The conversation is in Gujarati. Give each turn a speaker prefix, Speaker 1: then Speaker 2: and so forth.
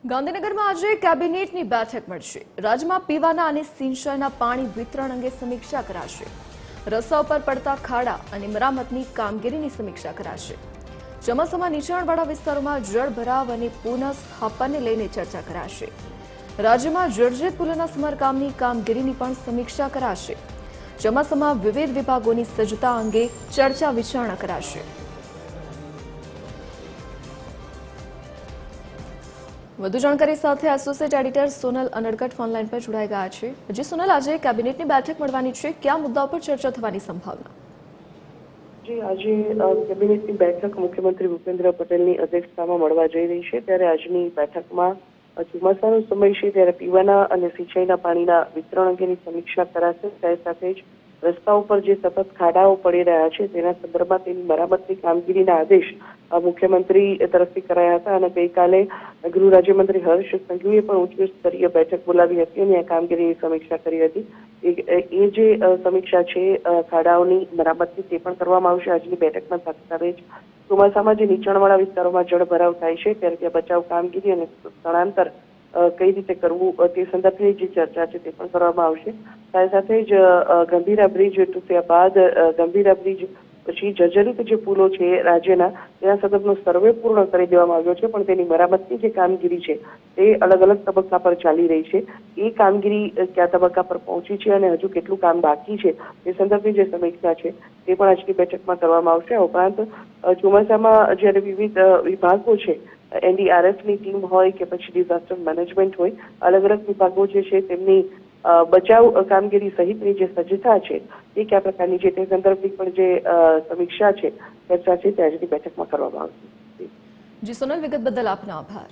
Speaker 1: ગાંધીનગરમાં આજે કેબિનેટની બેઠક મળશે। રાજ્યમાં પીવાના અને સિંચાઈના પાણી વિતરણ અંગે સમીક્ષા કરાશે। રસ્તા ઉપર પડતા ખાડા અને મરામતની કામગીરીની સમીક્ષા કરાશે। ચોમાસામાં નીચાણવાળા વિસ્તારોમાં જળભરાવ અને પુનઃસ્થાપનને લઈને ચર્ચા કરાશે। રાજ્યમાં જર્જરિત પુલોના સમારકામની કામગીરીની પણ સમીક્ષા કરાશે। ચોમાસામાં વિવિધ વિભાગોની સજ્જતા અંગે ચર્ચા વિચારણા કરાશે। વધુ જાણકારી સાથે associate editor Sonal Anadkat phone line પર જોડાઈ ગયા છે। જી સોનલ, આજે કેબિનેટની બેઠક મળવાની છે, કયા મુદ્દાઓ પર ચર્ચા થવાની સંભાવના?
Speaker 2: જી, આજે કેબિનેટની બેઠક મુખ્યમંત્રી ભૂપેન્દ્ર પટેલની અધ્યક્ષતામાં મળવા જઈ રહી છે। ત્યારે આજની બેઠકમાં ચોમાસાનો સમય છે ત્યારે પીવાના અને સિંચાઈના પાણીના વિતરણ અંગેની સમીક્ષા કરાશે। સાથે જ રસ્તા ઉપર જે સતત ખાડાઓ પડી રહ્યા છે તેના સંદર્ભમાં તેની મરામતની કામગીરીના આદેશ મુખ્યમંત્રી તરફથી કરાયા હતા અને ગઈકાલે ગૃહ રાજ્યમંત્રી હર્ષ સંઘવીએ પણ ઉચ્ચ સ્તરીય બેઠક બોલાવી હતી અને આ કામગીરીની સમીક્ષા કરી હતી। એ જે સમીક્ષા છે ખાડાઓની મરામતની તે પણ કરવામાં આવશે આજની બેઠકમાં। સાથે જ ચોમાસામાં જે નીચાણવાળા વિસ્તારોમાં જળભરાવ થાય છે ત્યારે ત્યાં બચાવ કામગીરી અને સ્થળાંતર કઈ રીતે કરવું તે સંદર્ભની જે ચર્ચા છે તે પણ કરવામાં આવશે। સાથે જ ગંભીરા બ્રિજ તૂટ્યા બાદ ગંભીરા બ્રિજ પછી જર્જરિત જે પુલો છે રાજ્યના તેના સતતનો સર્વે પૂર્ણ કરી દેવામાં આવ્યો છે, પણ તેની મરામતની જે કામગીરી છે તે અલગ અલગ તબક્કા પર ચાલી રહી છે। એ કામગીરી કયા તબક્કા પર પહોંચી છે અને હજુ કેટલું કામ બાકી છે તે સંદર્ભની જે સમીક્ષા છે તે પણ આજની બેઠકમાં કરવામાં આવશે। આ ઉપરાંત ચોમાસામાં જ્યારે વિવિધ વિભાગો છે, એનડીઆરએફની ટીમ હોય કે પછી ડિઝાસ્ટર મેનેજમેન્ટ હોય, અલગ અલગ વિભાગો જે છે તેમની બચાવ કામગીરી સહિતની જે સજ્જતા છે એ કયા પ્રકારની છે તે સંદર્ભની પણ જે સમીક્ષા છે ચર્ચા છે તે આજની બેઠકમાં કરવામાં આવશે।
Speaker 1: જી સોનલ, વિગત બદલ આપનો આભાર।